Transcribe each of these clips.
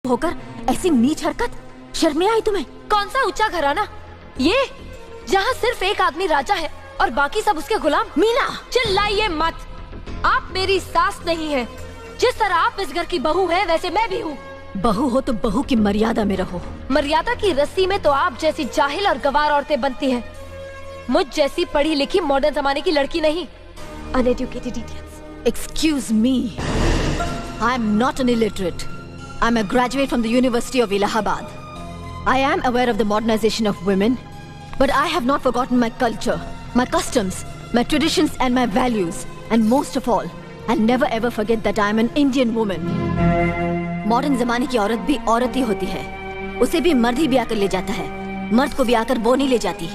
होकर ऐसी नीच हरकत, शर्म नहीं आई तुम्हें? कौन सा ऊंचा घराना ये, जहाँ सिर्फ एक आदमी राजा है और बाकी सब उसके गुलाम? मीना, चिल्लाइए मत। आप मेरी सास नहीं है। जिस तरह आप इस घर की बहू है वैसे मैं भी हूँ। बहू हो तो बहू की मर्यादा में रहो। मर्यादा की रस्सी में तो आप जैसी जाहिल और गवार औरतें बनती हैं। मुझ जैसी पढ़ी लिखी मॉडर्न जमाने की लड़की नहीं। Uneducated idiots. Excuse me, I am not an illiterate. I am a graduate from the University of Allahabad. I am aware of the modernization of women, but I have not forgotten my culture, my customs, my traditions and my values. And most of all, I'll never ever forget that I am an Indian woman. Modern जमाने की औरत भी औरत ही होती है। उसे भी मर्द ही ब्याह कर ले जाता है, मर्द को ब्याह कर वो नहीं ले जाती।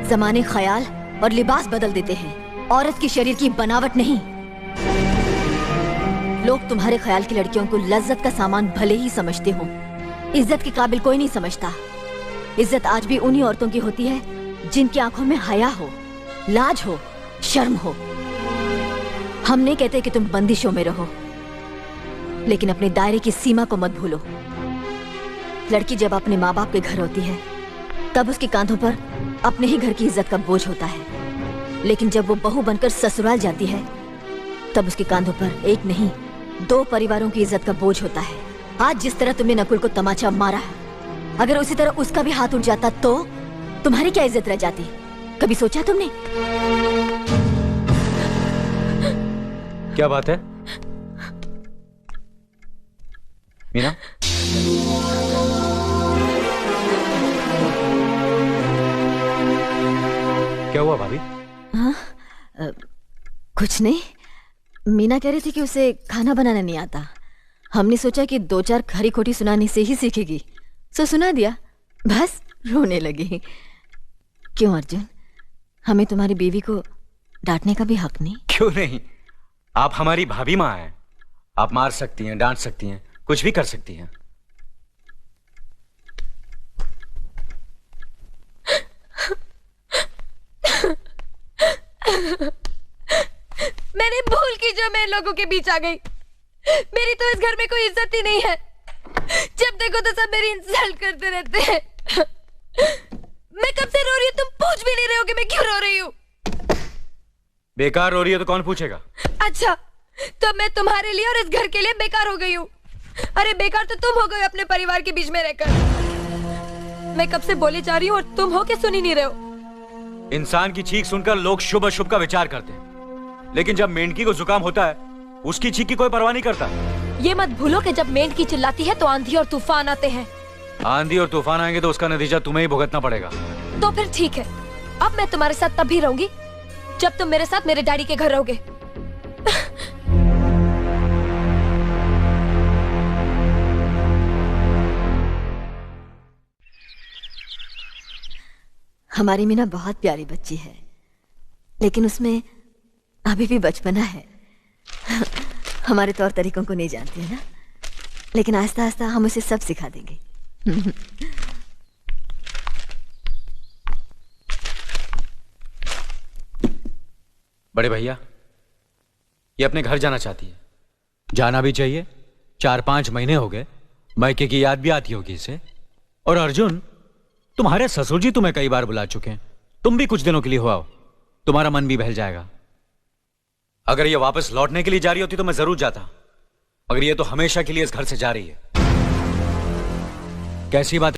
जमाने ख्याल और लिबास बदल देते हैं, औरत की शरीर की बनावट नहीं। लोग तुम्हारे ख्याल की लड़कियों को लज्जत का सामान भले ही समझते हो, इज्जत के काबिल कोई नहीं समझता। इज्जत आज भी उन्हीं औरतों की होती है जिनकी आंखों में हया हो, लाज हो, शर्म हो। हम नहीं कहते कि तुम बंदिशों में रहो, लेकिन अपने दायरे की सीमा को मत भूलो। लड़की जब अपने माँ बाप के घर होती है तब उसके कांधों पर अपने ही घर की इज्जत का बोझ होता है, लेकिन जब वो बहू बनकर ससुराल जाती है तब उसके कांधों पर एक नहीं 2 परिवारों की इज्जत का बोझ होता है। आज जिस तरह तुमने नकुल को तमाचा मारा, अगर उसी तरह उसका भी हाथ उठ जाता तो तुम्हारी क्या इज्जत रह जाती? कभी सोचा तुमने? क्या बात है मीना? क्या हुआ भाभी? हाँ, कुछ नहीं। मीना कह रही थी कि उसे खाना बनाना नहीं आता। हमने सोचा कि 2-4 खरी खोटी सुनाने से ही सीखेगी, सो सुना दिया, बस रोने लगी। क्यों अर्जुन, हमें तुम्हारी बीवी को डांटने का भी हक नहीं? क्यों नहीं, आप हमारी भाभी माँ हैं। आप मार सकती हैं, डांट सकती हैं, कुछ भी कर सकती हैं। मैंने भूल की जो मैं इन लोगों के बीच आ गई। मेरी तो इस घर में कोई इज्जत ही नहीं है। जब देखो तो सब मेरी इंसल्ट करते रहते हैं। मैं कब से रो रही हूँ, तुम पूछ भी नहीं रहे हो कि मैं क्यों रो रही हूँ। बेकार रो रही है तो कौन पूछेगा? अच्छा, तो मैं तुम्हारे लिए और इस घर के लिए बेकार हो गई हूँ। अरे बेकार तो तुम हो गए अपने परिवार के बीच में रहकर। मैं कब से बोले जा रही हूँ और तुम हो के सुन ही नहीं रहे हो। इंसान की चीख सुनकर लोग शुभ अशुभ का विचार करते हैं, लेकिन जब मेंढकी को जुकाम होता है उसकी चीख की कोई परवाह नहीं करता। ये मत भूलो कि जब मेंढकी चिल्लाती है तो आंधी और तूफान आते हैं। आंधी और तूफान आएंगे तो उसका नतीजा तुम्हें ही भुगतना पड़ेगा। तो फिर ठीक है, अब मैं तुम्हारे साथ तब भी रहूंगी जब तुम मेरे साथ मेरे डैडी के घर रहोगे। हमारी मीना बहुत प्यारी बच्ची है, लेकिन उसमें अभी भी बचपना है। हमारे तौर तरीकों को नहीं जानती है ना, लेकिन आहिस्ता आहिस्ता हम उसे सब सिखा देंगे। बड़े भैया, ये अपने घर जाना चाहती है। जाना भी चाहिए, 4-5 महीने हो गए, मायके की याद भी आती होगी इसे। और अर्जुन, तुम्हारे ससुर जी तुम्हें कई बार बुला चुके हैं, तुम भी कुछ दिनों के लिए हो आओ, तुम्हारा मन भी बहल जाएगा। अगर ये वापस लौटने के लिए जा रही होती तो मैं जरूर जाता, मगर ये तो हमेशा के लिए इस घर से जा रही है। कैसी बात